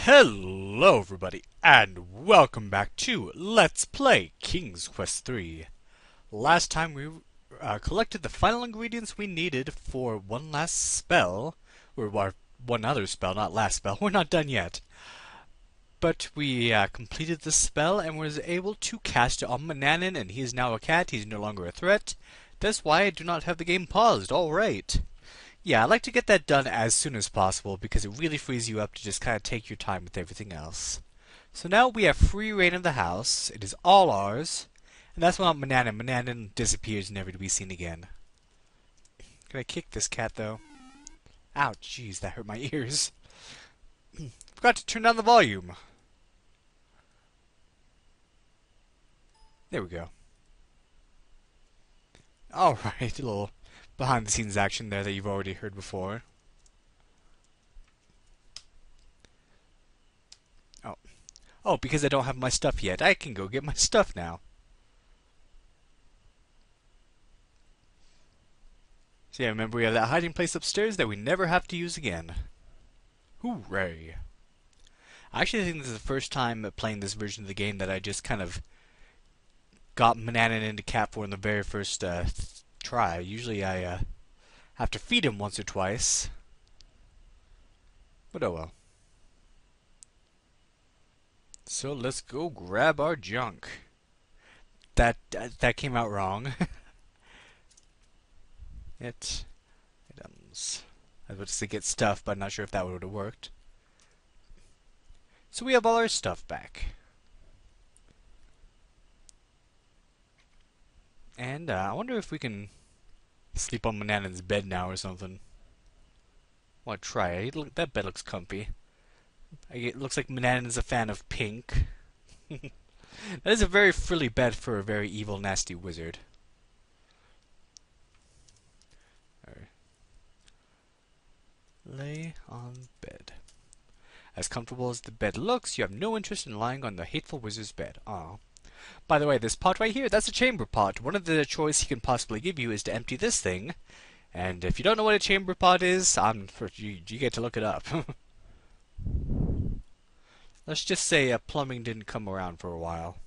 Hello everybody, and welcome back to Let's Play King's Quest III. Last time we collected the final ingredients we needed for one last spell, or one other spell, not last spell. We're not done yet. But we completed the spell and was able to cast it on Manannan, and he is now a cat. He's no longer a threat. That's why I do not have the game paused. Alright. Yeah, I like to get that done as soon as possible because it really frees you up to just kind of take your time with everything else. So now we have free reign of the house. It is all ours. And that's when Manannan. Manannan disappears, never to be seen again. Can I kick this cat, though? Ouch, jeez, that hurt my ears. Forgot to turn down the volume. There we go. Alright, a little behind the scenes action there that you've already heard before. Oh, because I don't have my stuff yet. I can go get my stuff now. So yeah, remember we have that hiding place upstairs that we never have to use again. Hooray. I actually think this is the first time playing this version of the game that I just kind of got Manannan into Cat 4 in the very first try. Usually I have to feed him once or twice. But oh well. So let's go grab our junk. That came out wrong. Items. I was about to say get stuff, but I'm not sure if that would have worked. So we have all our stuff back. And I wonder if we can sleep on Manannan's bed now or something. I want to try it. That bed looks comfy. It looks like Manannan is a fan of pink. That is a very frilly bed for a very evil, nasty wizard. Right. Lay on bed. As comfortable as the bed looks, you have no interest in lying on the hateful wizard's bed. Aw. By the way, this pot right here, that's a chamber pot. One of the choices he can possibly give you is to empty this thing. And if you don't know what a chamber pot is, you get to look it up. Let's just say plumbing didn't come around for a while.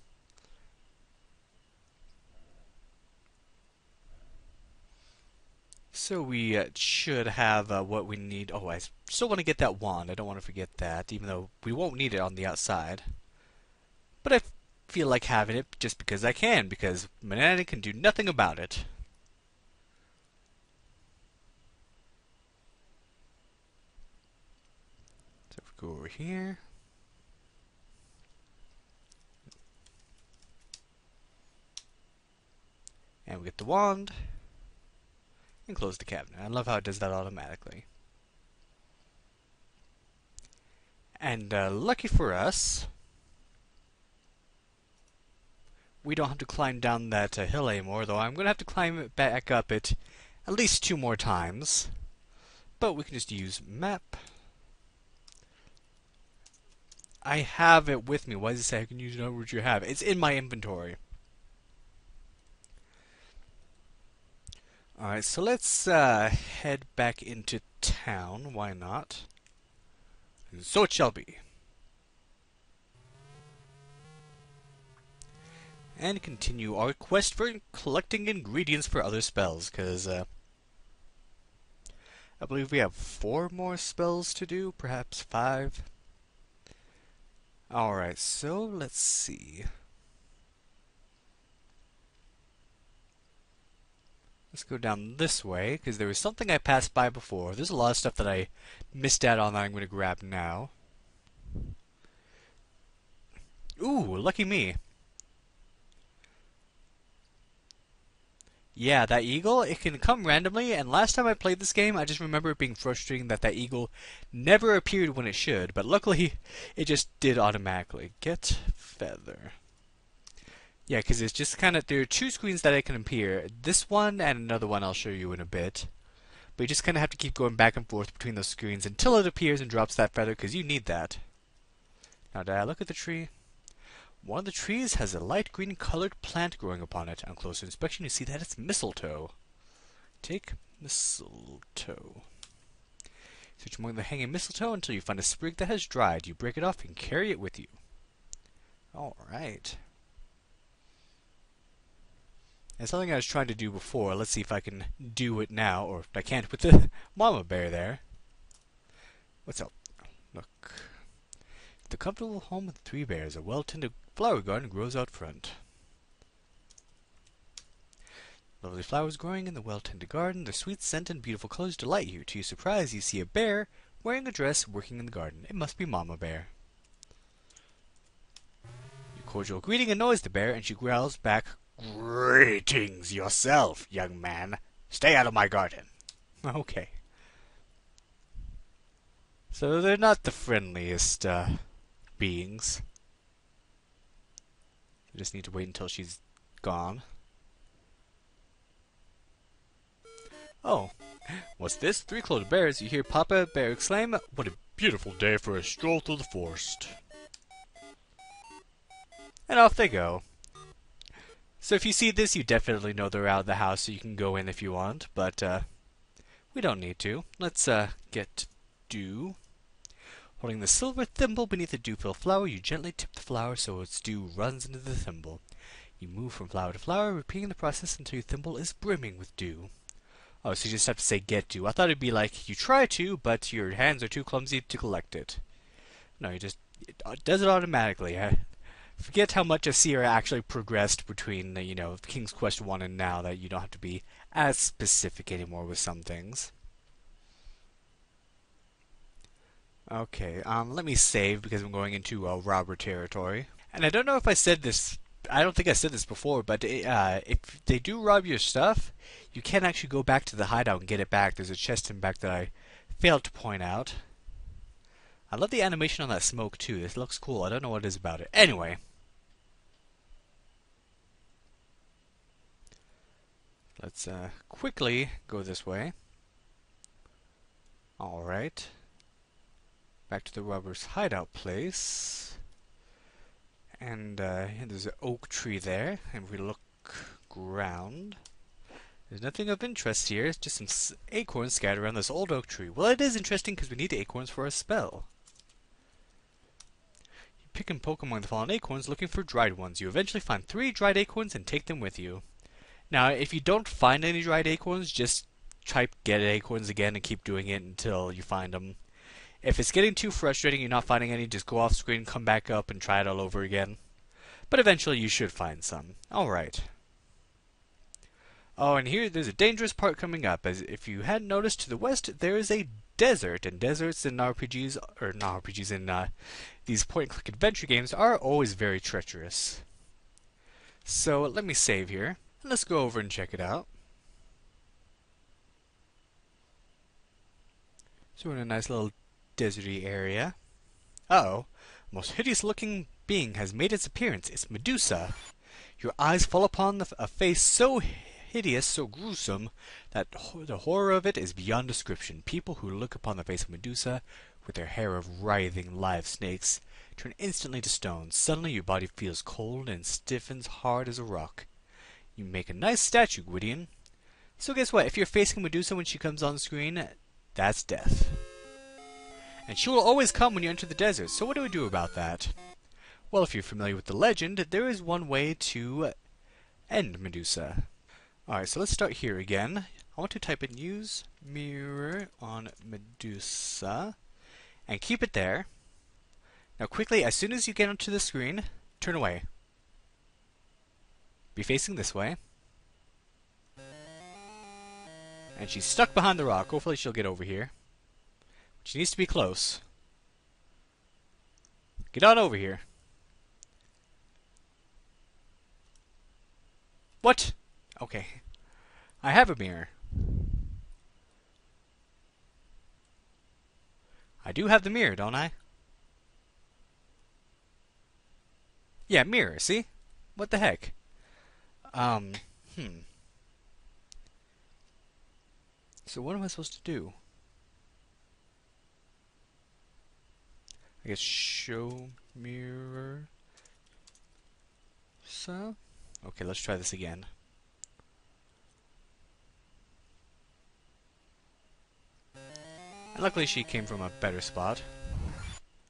So we should have what we need. Oh, I still want to get that wand. I don't want to forget that, even though we won't need it on the outside. But I feel like having it just because I can, because Manannan can do nothing about it. So if we go over here. And we get the wand. And close the cabinet. I love how it does that automatically. And lucky for us, we don't have to climb down that hill anymore, though I'm going to have to climb it back up it at least 2 more times. But we can just use map. I have it with me. Why does it say I can use it over what you have? It's in my inventory. Alright, so let's head back into town. Why not? And so it shall be. And continue our quest for collecting ingredients for other spells, because I believe we have 4 more spells to do, perhaps 5. Alright, so let's see. Let's go down this way, because there was something I passed by before. There's a lot of stuff that I missed out on that I'm going to grab now. Ooh, lucky me. Yeah, that eagle, it can come randomly, and last time I played this game, I just remember it being frustrating that that eagle never appeared when it should, but luckily, it just did automatically. Get feather. Yeah, because it's just kind of, there are 2 screens that it can appear. This one and another one I'll show you in a bit. But you just kind of have to keep going back and forth between those screens until it appears and drops that feather, because you need that. Now, did I look at the tree? One of the trees has a light green colored plant growing upon it. On closer inspection, you see that it's mistletoe. Take mistletoe. Search among the hanging mistletoe until you find a sprig that has dried. You break it off and carry it with you. Alright. It's something I was trying to do before. Let's see if I can do it now, or if I can't with the mama bear there. What's up? Look. The comfortable home of the three bears. A well-tended flower garden grows out front. Lovely flowers growing in the well-tended garden. Their sweet scent and beautiful colors delight you. To your surprise, you see a bear wearing a dress working in the garden. It must be Mama Bear. Your cordial greeting annoys the bear, and she growls back, "Greetings yourself, young man. Stay out of my garden." Okay. So they're not the friendliest beings. I just need to wait until she's gone. Oh, what's this? Three clothed bears. You hear Papa Bear exclaim, "What a beautiful day for a stroll through the forest." And off they go. So if you see this, you definitely know they're out of the house, so you can go in if you want, but we don't need to. Let's get dew. Holding the silver thimble beneath a dew-filled flower, you gently tip the flower so its dew runs into the thimble. You move from flower to flower, repeating the process until your thimble is brimming with dew. Oh, so you just have to say get dew. I thought it'd be like, you try to, but your hands are too clumsy to collect it. No, it does it automatically. Forget how much of Sierra actually progressed between, King's Quest 1 and now, that you don't have to be as specific anymore with some things. Okay, let me save because I'm going into robber territory. And I don't know if I said this, I don't think I said this before, but if they do rob your stuff, you can actually go back to the hideout and get it back. There's a chest in back that I failed to point out. I love the animation on that smoke too. This looks cool. I don't know what it is about it. Anyway. Let's quickly go this way. Alright. Back to the robber's hideout place. And there's an oak tree there. And we look around. There's nothing of interest here. It's just some acorns scattered around this old oak tree. Well, it is interesting because we need acorns for a spell. You pick and poke among the fallen acorns looking for dried ones. You eventually find 3 dried acorns and take them with you. Now, if you don't find any dried acorns, just type get acorns again and keep doing it until you find them. If it's getting too frustrating, you're not finding any, just go off screen, come back up, and try it all over again. But eventually you should find some. Alright. Oh, and here there's a dangerous part coming up. As if you hadn't noticed, to the west there is a desert, and deserts in RPGs, or not RPGs, in these point-and-click adventure games are always very treacherous. So let me save here. Let's go over and check it out. So we're in a nice little deserty area. Uh-oh. A most hideous-looking being has made its appearance. It's Medusa. Your eyes fall upon a face so hideous, so gruesome, that the horror of it is beyond description. People who look upon the face of Medusa, with their hair of writhing live snakes, turn instantly to stone. Suddenly your body feels cold and stiffens hard as a rock. You make a nice statue, Gwydion. So guess what? If you're facing Medusa when she comes on screen, that's death. And she will always come when you enter the desert, so what do we do about that? Well, if you're familiar with the legend, there is one way to end Medusa. Alright, so let's start here again. I want to type in use mirror on Medusa, and keep it there. Now quickly, as soon as you get onto the screen, turn away. Be facing this way. And she's stuck behind the rock. Hopefully she'll get over here. She needs to be close. Get on over here. What? Okay. I have a mirror. I do have the mirror, don't I? Yeah, mirror, see? What the heck? So what am I supposed to do? I guess show mirror. So, okay, let's try this again. And luckily she came from a better spot.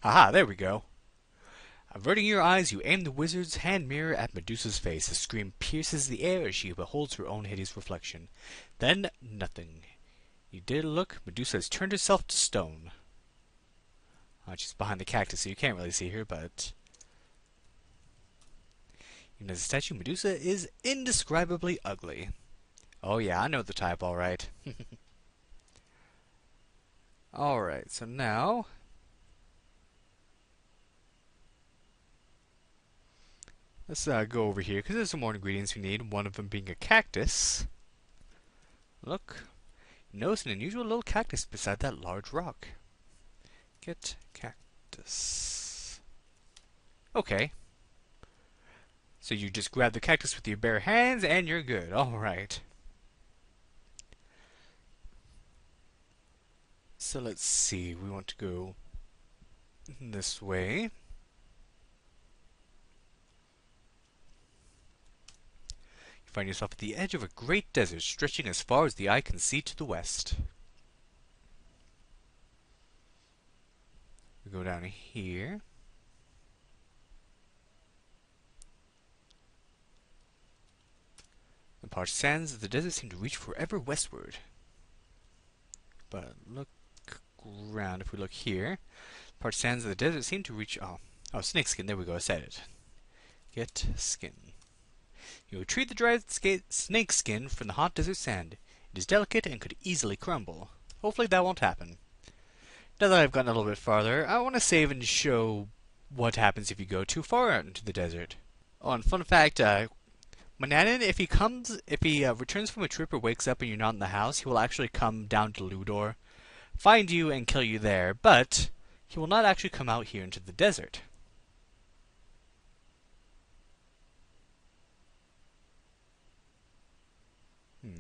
Haha, there we go. Averting your eyes, you aim the wizard's hand mirror at Medusa's face. A scream pierces the air as she beholds her own hideous reflection. Then, nothing. You dare look, Medusa has turned herself to stone. She's behind the cactus, so you can't really see her, but... Even as a statue, Medusa is indescribably ugly. Oh yeah, I know the type, alright. Alright, so now... let's go over here, because there's some more ingredients we need, one of them being a cactus. Look. Notice an unusual little cactus beside that large rock. Get cactus. Okay. So you just grab the cactus with your bare hands and you're good. Alright. So let's see. We want to go this way. You find yourself at the edge of a great desert stretching as far as the eye can see to the west. We go down here. The parched sands of the desert seem to reach forever westward. But look around. If we look here, parched sands of the desert seem to reach... Oh, snakeskin. There we go. I said it. Get skin. You retrieve the dried snakeskin from the hot desert sand. It is delicate and could easily crumble. Hopefully that won't happen. Now that I've gotten a little bit farther, I want to save and show what happens if you go too far out into the desert. Oh, and fun fact, Manannan, if he returns from a trip or wakes up and you're not in the house, he will actually come down to Ludor, find you and kill you there, but he will not actually come out here into the desert.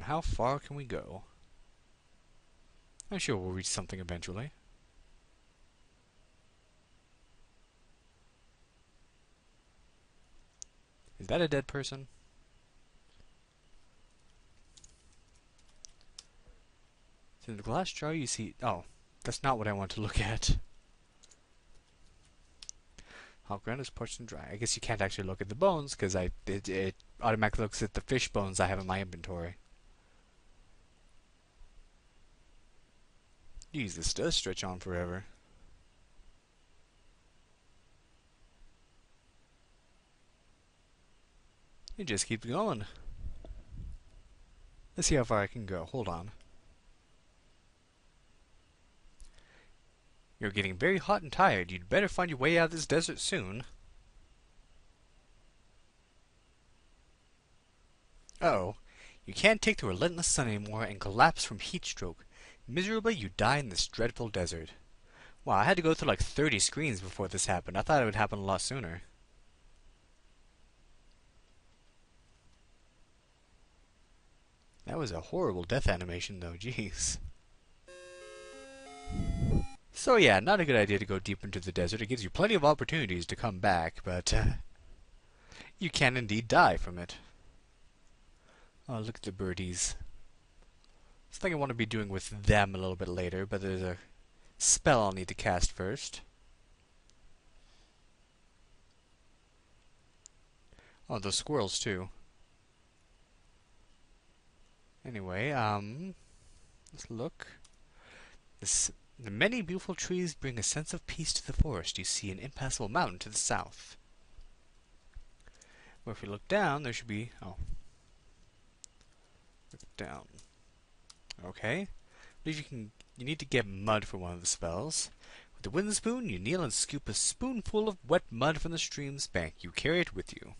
How far can we go? I'm sure we'll reach something eventually. Is that a dead person? So in the glass jar you see... Oh, that's not what I want to look at. Hot ground is parched and dry. I guess you can't actually look at the bones, because it automatically looks at the fish bones I have in my inventory. Jeez, this does stretch on forever. It just keeps going. Let's see how far I can go. Hold on. You're getting very hot and tired. You'd better find your way out of this desert soon. Uh-oh. You can't take the relentless sun anymore and collapse from heat stroke. Miserably, you die in this dreadful desert. Wow, I had to go through like 30 screens before this happened. I thought it would happen a lot sooner. That was a horrible death animation though, jeez. So yeah, not a good idea to go deep into the desert. It gives you plenty of opportunities to come back, but you can indeed die from it. Oh, look at the birdies. Something I want to be doing with them a little bit later, but there's a spell I'll need to cast first. Oh, those squirrels too. Anyway, let's look. The many beautiful trees bring a sense of peace to the forest. You see an impassable mountain to the south. Well, if we look down, there should be... Oh. Look down. Okay. I believe you need to get mud for one of the spells. With the wooden spoon, you kneel and scoop a spoonful of wet mud from the stream's bank. You carry it with you.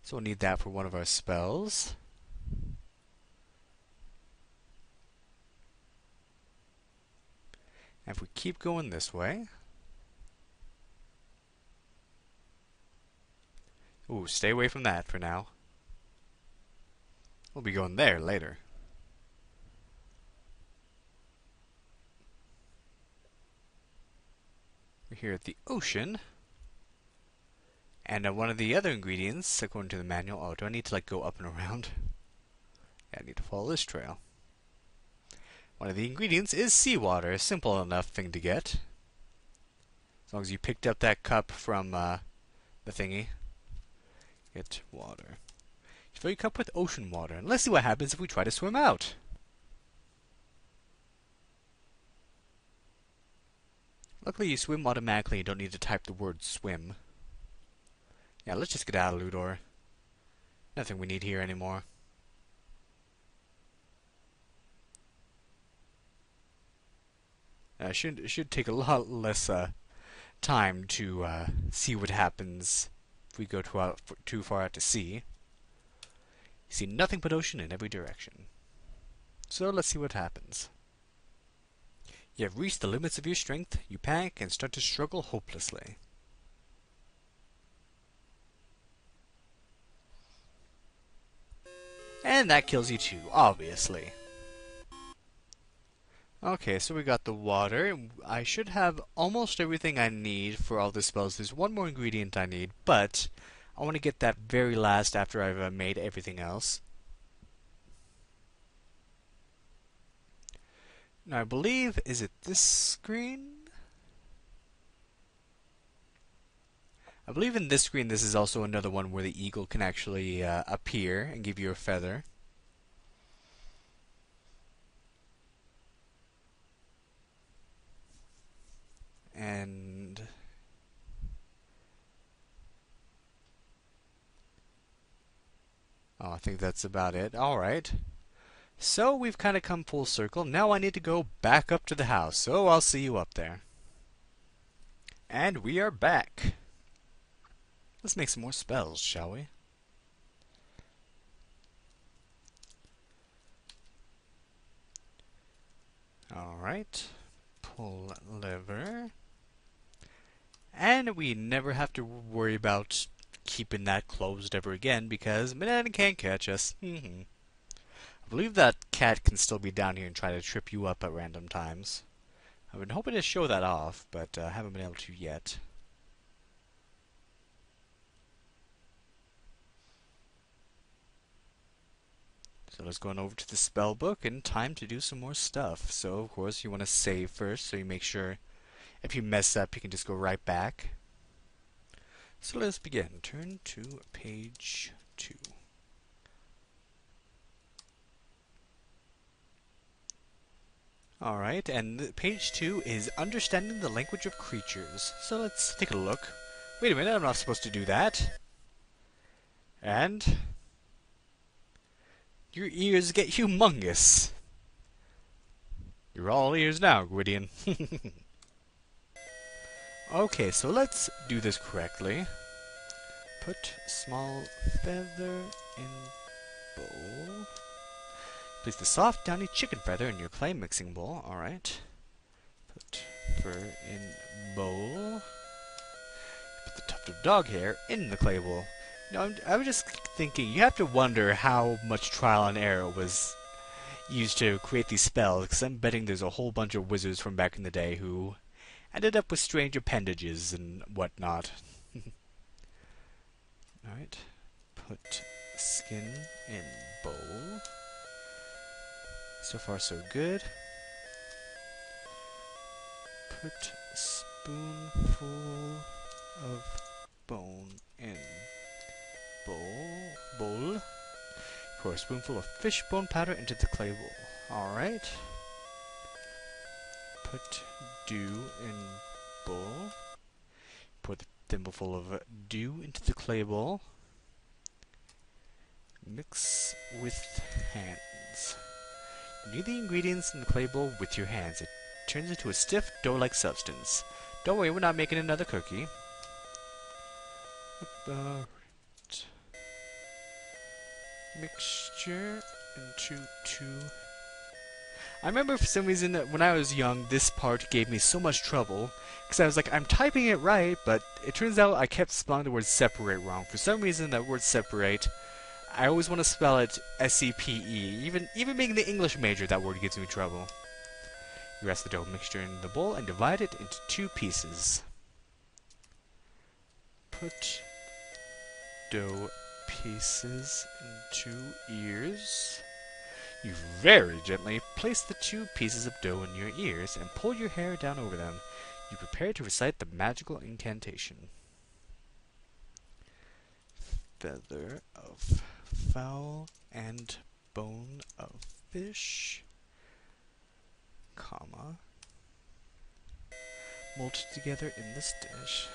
So we'll need that for one of our spells. And if we keep going this way... Ooh, stay away from that for now. We'll be going there later. We're here at the ocean. And one of the other ingredients, according to the manual... Oh, do I need to like go up and around? Yeah, I need to follow this trail. One of the ingredients is seawater, a simple enough thing to get. As long as you picked up that cup from the thingy. Get water. You fill your cup with ocean water, and let's see what happens if we try to swim out. Luckily you swim automatically, you don't need to type the word swim. Yeah, let's just get out of Ludor. Nothing we need here anymore. It should take a lot less time to see what happens if we go too far out to sea. You see nothing but ocean in every direction. So let's see what happens. You have reached the limits of your strength, you panic and start to struggle hopelessly. And that kills you too, obviously. Okay, so we got the water. I should have almost everything I need for all the spells. There's one more ingredient I need, but I want to get that very last after I've made everything else. Now I believe, is it this screen? I believe in this screen this is also another one where the eagle can actually appear and give you a feather. And oh, I think that's about it. Alright. So we've kind of come full circle. Now I need to go back up to the house. So I'll see you up there. And we are back. Let's make some more spells, shall we? Alright. Pull lever. And we never have to worry about keeping that closed ever again because Manhattan can't catch us. I believe that cat can still be down here and try to trip you up at random times. I've been hoping to show that off, but haven't been able to yet. So let's go on over to the spell book and time to do some more stuff. So of course you want to save first so you make sure if you mess up you can just go right back. So let's begin. Turn to page 2. Alright, and page 2 is Understanding the Language of Creatures. So let's take a look. Wait a minute, I'm not supposed to do that. And your ears get humongous. You're all ears now, Gwydion. Okay, so let's do this correctly. Put small feather in bowl. Place the soft, downy chicken feather in your clay mixing bowl. Alright. Put fur in bowl. Put the tuft of dog hair in the clay bowl. Now, I was just thinking, you have to wonder how much trial and error was used to create these spells, because I'm betting there's a whole bunch of wizards from back in the day who ended up with strange appendages and whatnot. Alright. Put skin in bowl. So far, so good. Put spoonful of bone in bowl. Pour a spoonful of fish bone powder into the clay bowl. Alright. Put dew in bowl. Pour the thimbleful of dew into the clay bowl. Mix with hands. Knead the ingredients in the clay bowl with your hands. It turns into a stiff, dough-like substance. Don't worry, we're not making another cookie. Mixture into 2. I remember for some reason that when I was young, this part gave me so much trouble. Because I was like, I'm typing it right, but it turns out I kept spelling the word separate wrong. For some reason, that word separate, I always want to spell it S-E-P-E. Even being the English major, that word gives me trouble. You rest the dough mixture in the bowl and divide it into 2 pieces. Put dough pieces into ears. You very gently place the two pieces of dough in your ears and pull your hair down over them. You prepare to recite the magical incantation. Feather of fowl and bone of fish, comma, molded together in this dish.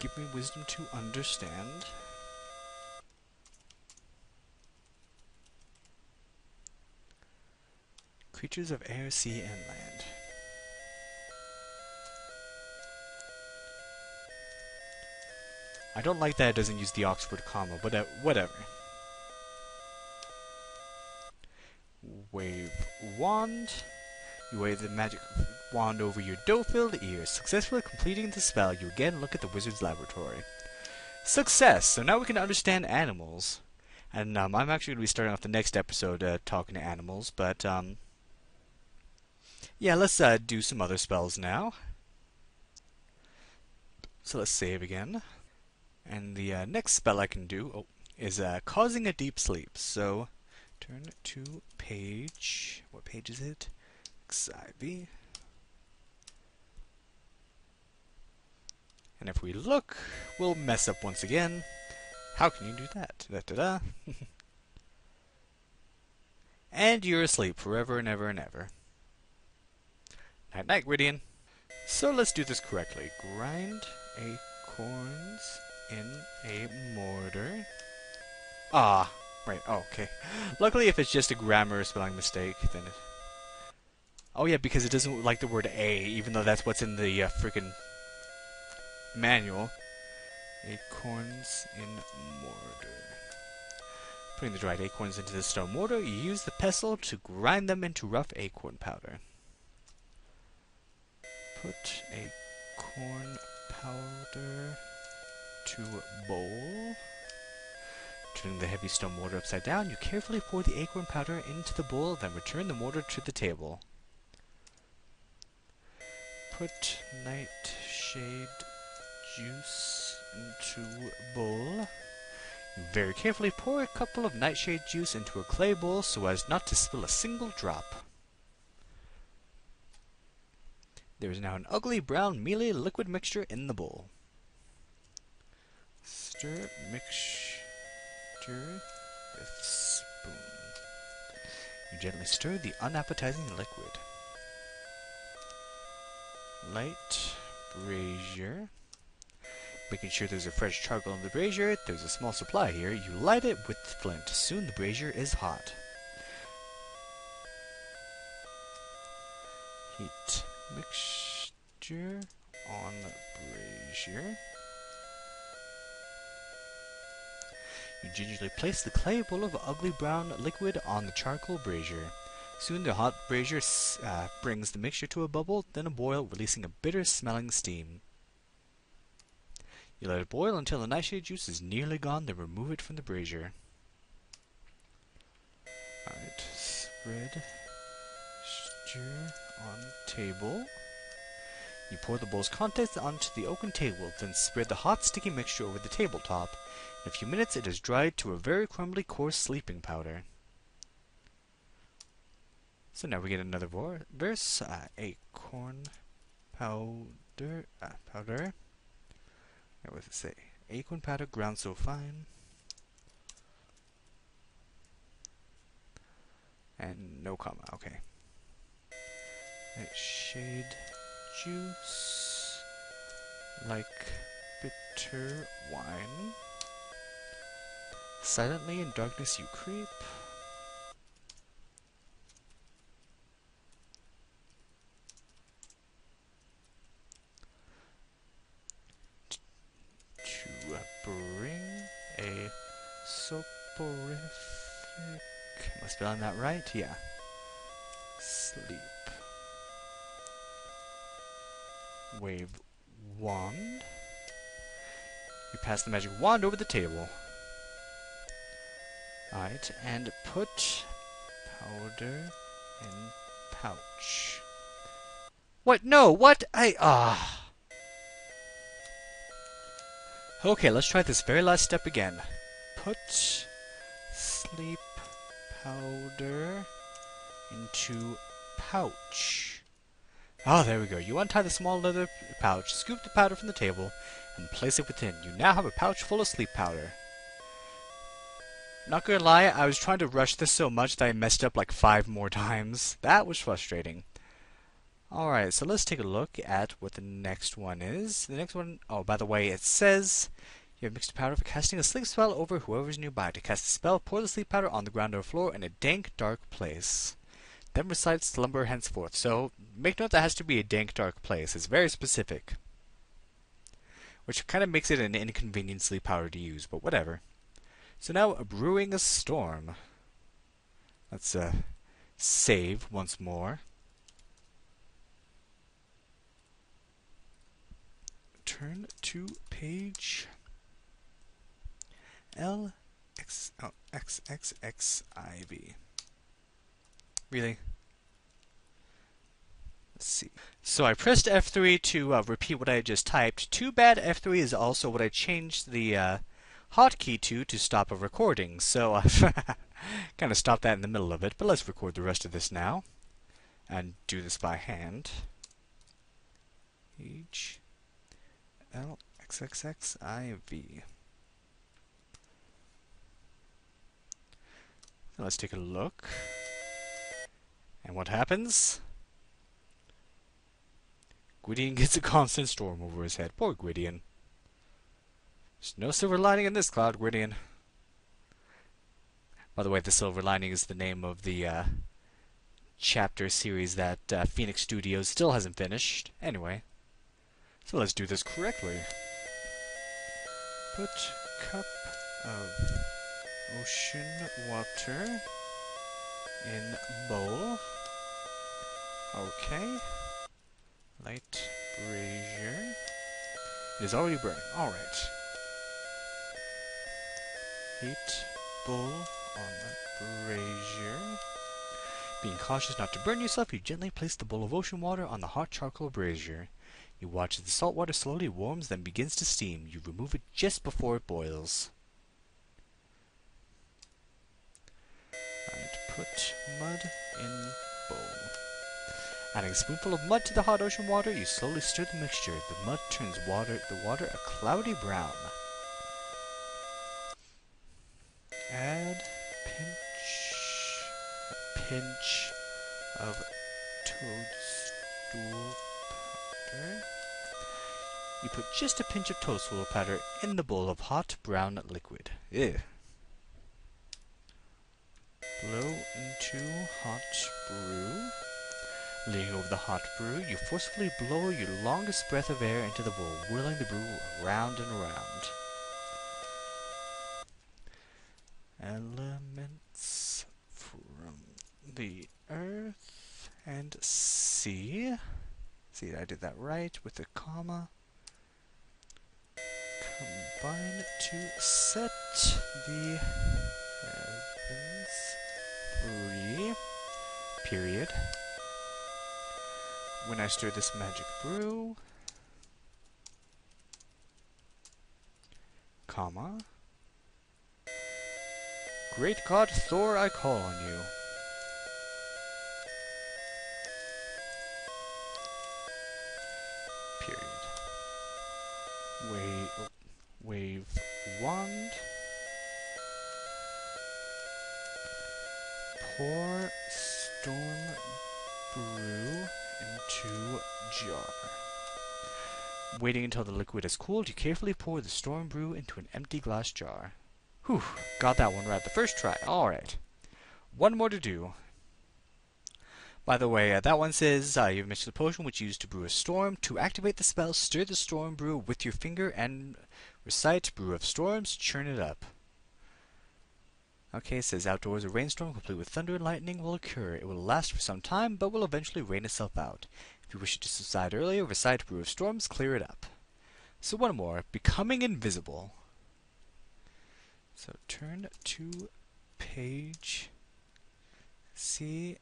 Give me wisdom to understand. Creatures of air, sea, and land. I don't like that it doesn't use the Oxford comma, but whatever. Wave wand. You wave the magic wand over your dough-filled ears, successfully completing the spell. You again look at the wizard's laboratory. Success! So now we can understand animals. And I'm actually going to be starting off the next episode talking to animals, but yeah, let's do some other spells now. So let's save again. And the next spell I can do is causing a deep sleep. So turn to page. What page is it? XIV. And if we look, we'll mess up once again. How can you do that? Da-da-da. And you're asleep forever and ever and ever. Night-night, Gwydion. So let's do this correctly. Grind acorns in a mortar. Ah, right, oh, okay. Luckily, if it's just a grammar or spelling mistake, then it... Oh yeah, because it doesn't like the word A, even though that's what's in the frickin' manual. Acorns in mortar. Putting the dried acorns into the stone mortar, you use the pestle to grind them into rough acorn powder. Put acorn powder to bowl. Turning the heavy stone mortar upside down, you carefully pour the acorn powder into the bowl, then return the mortar to the table. Put nightshade juice into bowl. You very carefully pour a couple of nightshade juice into a clay bowl so as not to spill a single drop. There is now an ugly brown mealy liquid mixture in the bowl. Stir mixture with spoon. You gently stir the unappetizing liquid. Light brazier. Making sure there's a fresh charcoal in the brazier. There's a small supply here. You light it with flint. Soon the brazier is hot. Heat mixture on brazier. You gingerly place the clay bowl of ugly brown liquid on the charcoal brazier. Soon the hot brazier brings the mixture to a bubble, then a boil, releasing a bitter-smelling steam. You let it boil until the nightshade juice is nearly gone, then remove it from the brazier. Alright, spread mixture on table. You pour the bowl's contents onto the oaken table, then spread the hot, sticky mixture over the tabletop. In a few minutes, it is dried to a very crumbly, coarse sleeping powder. So now we get another verse. Acorn powder. Powder. What does it say? Acorn powder ground so fine. And no comma. Okay. Nightshade juice. Like bitter wine. Silently in darkness you creep. Bring a soporific. Am I spelling that right? Yeah. Sleep. Wave wand. You pass the magic wand over the table. Alright, and put powder in pouch. What? No, what? Okay, let's try this very last step again. Put sleep powder into pouch. Oh, there we go. You untie the small leather pouch, scoop the powder from the table, and place it within. You now have a pouch full of sleep powder. Not gonna lie, I was trying to rush this so much that I messed up like 5 more times. That was frustrating. Alright, so let's take a look at what the next one is. The next one, oh, by the way, it says you have mixed powder for casting a sleep spell over whoever's nearby. To cast the spell, pour the sleep powder on the ground or floor in a dank, dark place. Then recite slumber henceforth. So, make note that has to be a dank, dark place. It's very specific. Which kind of makes it an inconvenient sleep powder to use, but whatever. So now, brewing a storm. Let's save once more. Turn to page XXXIV. Really? Let's see. So I pressed F3 to repeat what I had just typed. Too bad F3 is also what I changed the hotkey to stop a recording. So I kind of stopped that in the middle of it. But let's record the rest of this now. And do this by hand. HLXXXIV. So let's take a look. And what happens? Gwydion gets a constant storm over his head. Poor Gwydion. There's no silver lining in this cloud, Gwydion. By the way, the Silver Lining is the name of the chapter series that Phoenix Studios still hasn't finished. Anyway, so let's do this correctly. Put cup of ocean water in bowl. Okay. Light brazier. It is already burning. Alright. Heat bowl on the brazier. Being cautious not to burn yourself, you gently place the bowl of ocean water on the hot charcoal brazier. You watch as the salt water slowly warms, then begins to steam. You remove it just before it boils. And put mud in bowl. Adding a spoonful of mud to the hot ocean water, you slowly stir the mixture. The mud turns the water a cloudy brown. Add a pinch of toadstool powder. You put just a pinch of toadstool powder in the bowl of hot brown liquid. Ew. Blow into hot brew. Leaning over the hot brew, you forcefully blow your longest breath of air into the bowl, whirling the brew round and round. Elements from the earth and sea. See, I did that right with a comma. Combine to set the heavens free. Period. When I stir this magic brew, comma, great god Thor, I call on you. Period. Wave wand. Pour storm brew into jar. Waiting until the liquid is cooled, you carefully pour the storm brew into an empty glass jar. Whew, got that one right the first try. Alright. One more to do. By the way, that one says you've mixed the potion which you used to brew a storm. To activate the spell, stir the storm brew with your finger and recite Brew of Storms, churn it up. Okay, it says outdoors a rainstorm complete with thunder and lightning will occur. It will last for some time, but will eventually rain itself out. If you wish it to subside earlier, recite Brew of Storms, clear it up. So one more, becoming invisible. So turn to page CLXIX.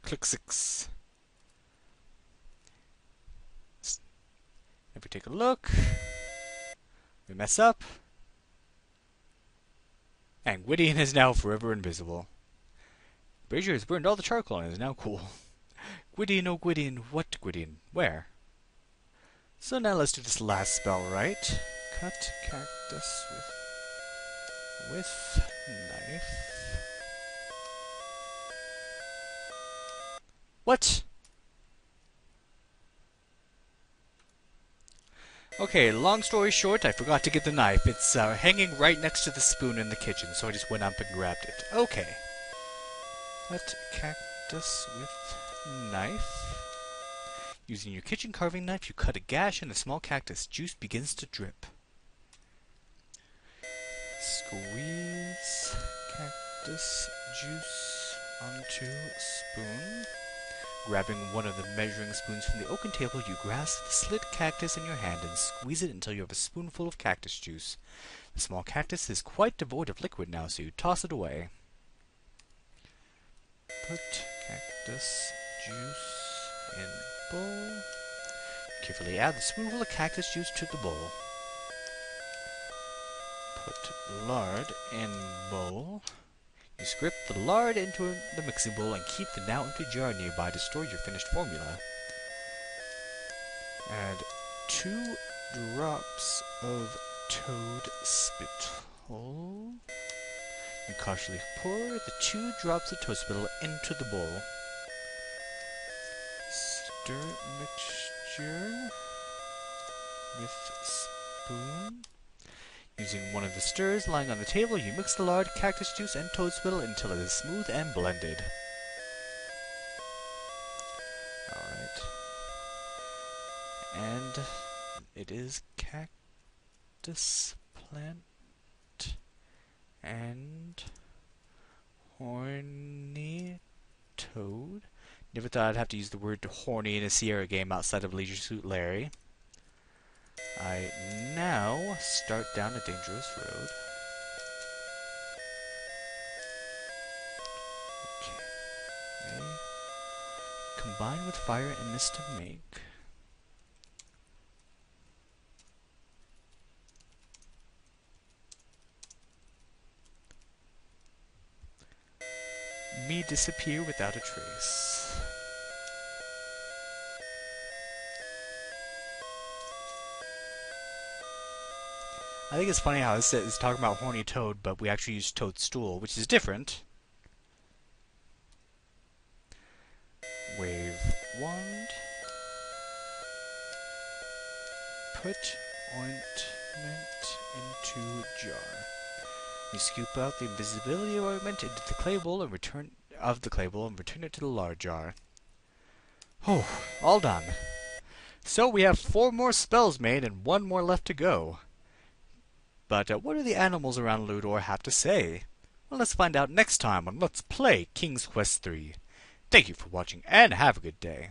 Click 6. If we take a look, we mess up, and Gwydion is now forever invisible. Brazier has burned all the charcoal and is now cool. Gwydion, oh Gwydion, what Gwydion? Where? So now let's do this last spell, right? Cut cactus with knife. What? Okay, long story short, I forgot to get the knife. It's hanging right next to the spoon in the kitchen, so I just went up and grabbed it. Okay. Cut cactus with knife. Using your kitchen carving knife, you cut a gash in a small cactus. Juice begins to drip. Squeeze cactus juice onto spoon. Grabbing one of the measuring spoons from the oaken table, you grasp the slit cactus in your hand and squeeze it until you have a spoonful of cactus juice. The small cactus is quite devoid of liquid now, so you toss it away. Put cactus juice in bowl. Carefully add the spoonful of cactus juice to the bowl. Put lard in bowl. You scrape the lard into the mixing bowl and keep the now empty jar nearby to store your finished formula. Add 2 drops of toad spittle. And cautiously pour the 2 drops of toad spittle into the bowl. Stir mixture with spoon. Using one of the stirrers lying on the table, you mix the lard, cactus juice, and toad spittle until it is smooth and blended. Alright. And it is cactus plant and horny toad. Never thought I'd have to use the word horny in a Sierra game outside of Leisure Suit Larry. I now start down a dangerous road. Okay. Combine with fire and mist to make. Me disappear without a trace. I think it's funny how this is talking about horny toad, but we actually use toadstool, which is different. Wave wand. Put ointment into jar. You scoop out the invisibility ointment into the clay bowl and return it to the lard jar. Oh, all done. So we have 4 more spells made and 1 more left to go. But what do the animals around Ludor have to say? Well, let's find out next time on Let's Play King's Quest III. Thank you for watching and have a good day.